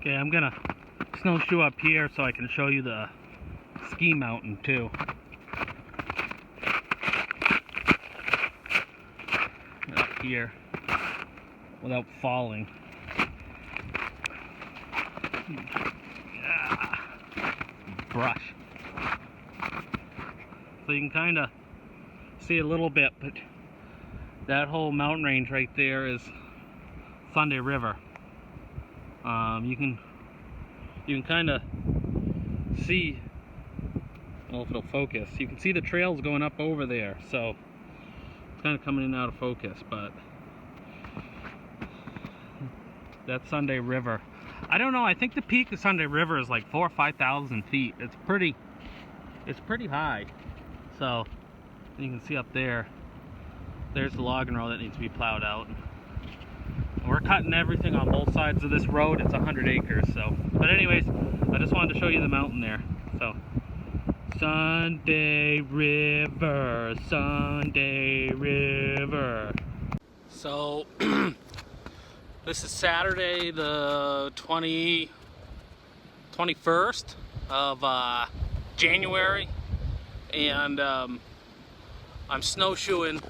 Okay, I'm gonna snowshoe up here so I can show you the ski mountain too. Up here without falling. Yeah. Brush. So you can kind of see a little bit, but that whole mountain range right there is Sunday River. You can kind of see, I don't know if it'll focus, you can see the trails going up over there, so it's kind of coming in and out of focus, but that's Sunday River. I don't know, I think the peak of Sunday River is like 4,000 or 5,000 feet. It's pretty high. So you can see up there, there's the logging road that needs to be plowed out. We're cutting everything on both sides of this road. It's 100 acres, so. But anyways, I just wanted to show you the mountain there. So, Sunday River, Sunday River. So, this is Saturday, the 21st of January, and I'm snowshoeing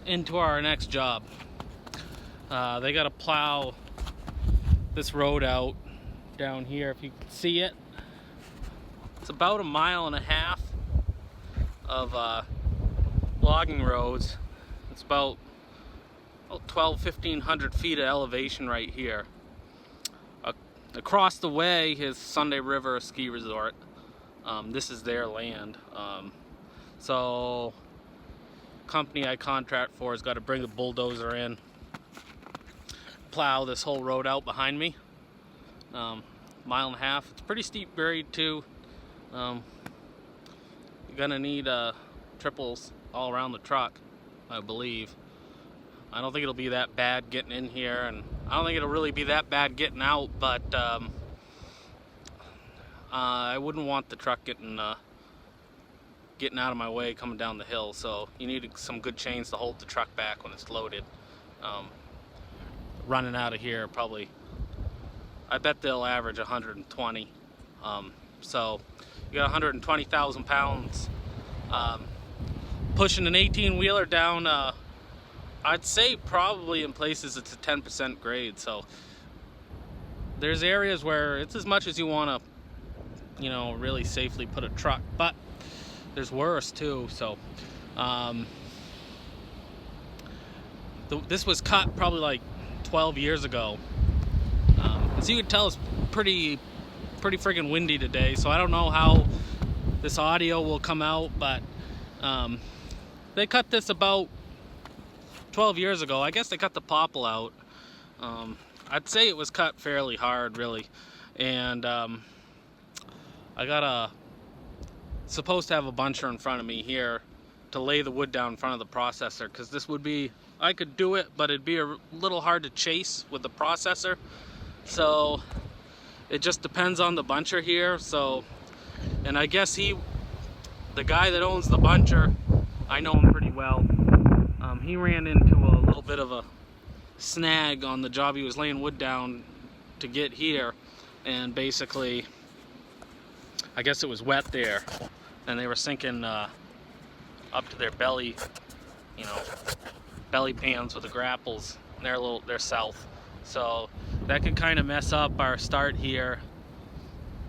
into our next job. They got to plow this road out down here. If you can see it, it's about 1.5 miles of logging roads. It's about 1,200–1,500 feet of elevation right here. Across the way is Sunday River Ski Resort. This is their land. So company I contract for has got to bring a bulldozer in, plow this whole road out behind me. 1.5 miles. It's pretty steep grade too. You're gonna need triples all around the truck, I believe. I don't think it'll be that bad getting in here, and I don't think it'll really be that bad getting out, but I wouldn't want the truck getting out of my way coming down the hill, so you need some good chains to hold the truck back when it's loaded. Running out of here probably, I bet they'll average 120. So you got 120,000 pounds pushing an 18-wheeler down. I'd say probably in places it's a 10% grade, so there's areas where it's as much as you want to, you know, really safely put a truck, but there's worse too. So this was cut probably like 12 years ago. As you can tell, it's pretty friggin' windy today, so I don't know how this audio will come out, but they cut this about 12 years ago. I guess they cut the popple out. I'd say it was cut fairly hard, really, and I got supposed to have a buncher in front of me here to lay the wood down in front of the processor, because this would be, I could do it, but it'd be a little hard to chase with the processor. So it just depends on the buncher here. So, and I guess the guy that owns the buncher, I know him pretty well. He ran into a little bit of a snag on the job he was laying wood down to get here, and basically, I guess it was wet there, and they were sinking up to their belly, you know, belly pans with the grapples. And they're south, so that could kind of mess up our start here.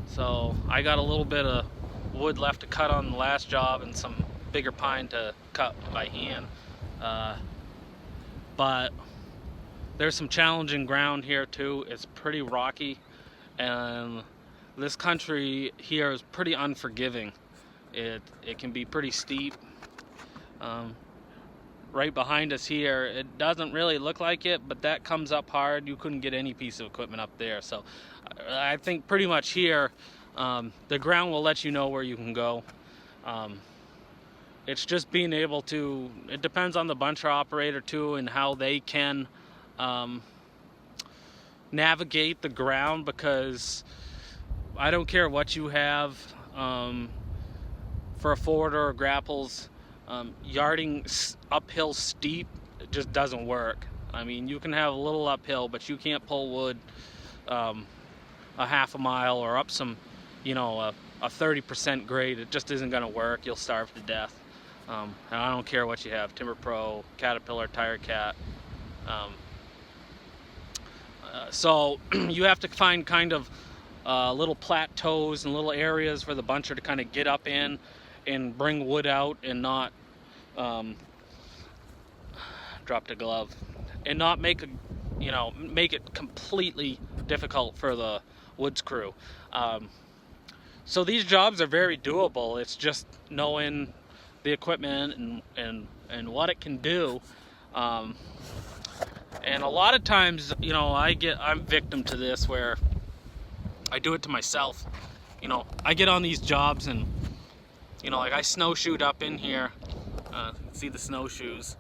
So I got a little bit of wood left to cut on the last job and some bigger pine to cut by hand. But there's some challenging ground here too. It's pretty rocky, and this country here is pretty unforgiving. It can be pretty steep. Right behind us here, it doesn't really look like it, but that comes up hard. You couldn't get any piece of equipment up there. So I think pretty much here, the ground will let you know where you can go. It's just being able to, it depends on the buncher operator too, and how they can navigate the ground, because I don't care what you have for a forwarder or grapples, yarding uphill steep, it just doesn't work. I mean, you can have a little uphill, but you can't pull wood a half a mile or up some, you know, a 30% grade. It just isn't going to work. You'll starve to death. And I don't care what you have, Timber Pro, Caterpillar, Tire Cat. So you have to find kind of little plateaus and little areas for the buncher to kind of get up in and bring wood out and not dropped a glove and not make make it completely difficult for the woods crew. So these jobs are very doable. It's just knowing the equipment and what it can do. And a lot of times, you know, I'm victim to this where I do it to myself. You know, I get on these jobs and, you know, like I snowshoed up in here. See the snowshoes.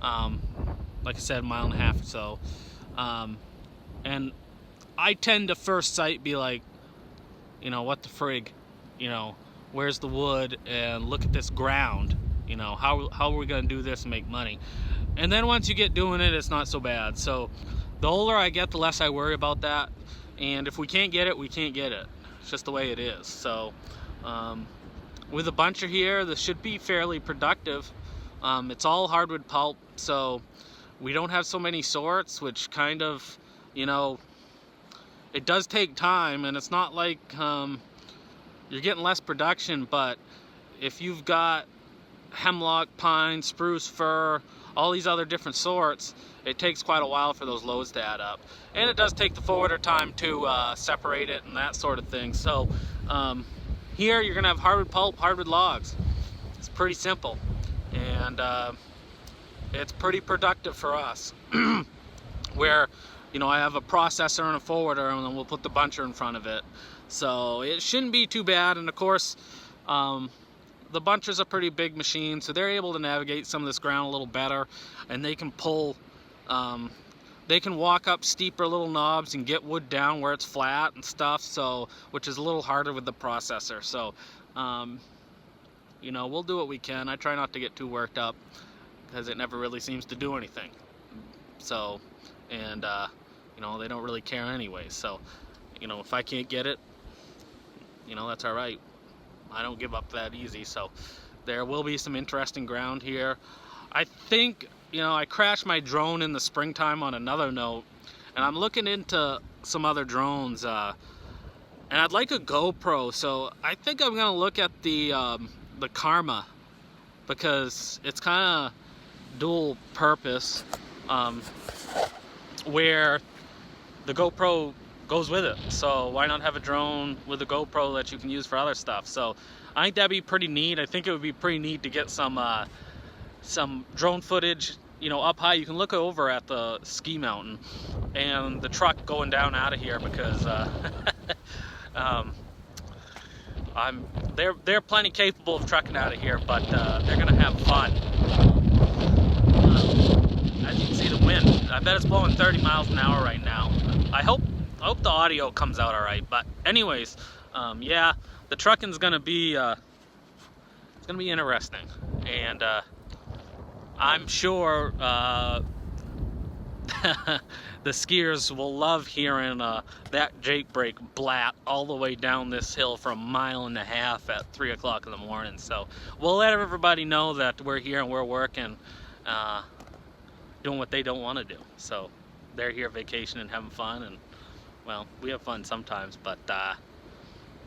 Like I said, 1.5 miles or so. And I tend to first sight be like, you know, what the frig? You know, where's the wood? And look at this ground. You know, how are we gonna do this and make money? And then once you get doing it, it's not so bad. So the older I get, the less I worry about that. And if we can't get it, we can't get it. It's just the way it is. So with a buncher here, this should be fairly productive. It's all hardwood pulp, so we don't have so many sorts, which kind of, you know, it does take time, and it's not like you're getting less production, but if you've got hemlock, pine, spruce, fir, all these other different sorts, it takes quite a while for those loads to add up. And it does take the forwarder time to separate it and that sort of thing. So here you're gonna have hardwood pulp, hardwood logs. It's pretty simple. And it's pretty productive for us. Where, you know, I have a processor and a forwarder, and then we'll put the buncher in front of it. So it shouldn't be too bad. And of course, the buncher's a pretty big machine, so they're able to navigate some of this ground a little better, and they can pull, they can walk up steeper little knobs and get wood down where it's flat and stuff, so, which is a little harder with the processor. So, you know, we'll do what we can. I try not to get too worked up, because it never really seems to do anything. So, and, you know, they don't really care anyway. So, you know, if I can't get it, you know, that's all right. I don't give up that easy. So there will be some interesting ground here. I think, you know, I crashed my drone in the springtime on another note, and I'm looking into some other drones, and I'd like a GoPro. So I think I'm gonna look at the Karma, because it's kind of dual purpose, where the GoPro goes with it. So why not have a drone with a GoPro that you can use for other stuff? So I think that'd be pretty neat. I think it would be pretty neat to get some drone footage, you know, up high. You can look over at the ski mountain and the truck going down out of here, because they're plenty capable of trucking out of here, but they're gonna have fun. As you can see, the wind, I bet it's blowing 30 miles an hour right now. I hope the audio comes out all right. But anyways, yeah, the trucking's gonna be it's gonna be interesting, and I'm sure the skiers will love hearing that Jake brake blat all the way down this hill for 1.5 miles at 3 o'clock in the morning. So we'll let everybody know that we're here and we're working, doing what they don't want to do. So they're here vacationing, having fun, and well, we have fun sometimes, but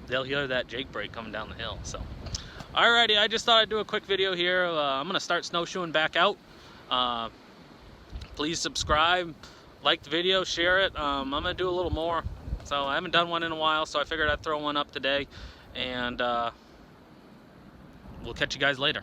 they'll hear that Jake brake coming down the hill. So alrighty, I just thought I'd do a quick video here. I'm gonna start snowshoeing back out. Please subscribe, like the video, share it. I'm gonna do a little more. So I haven't done one in a while, so I figured I'd throw one up today, and we'll catch you guys later.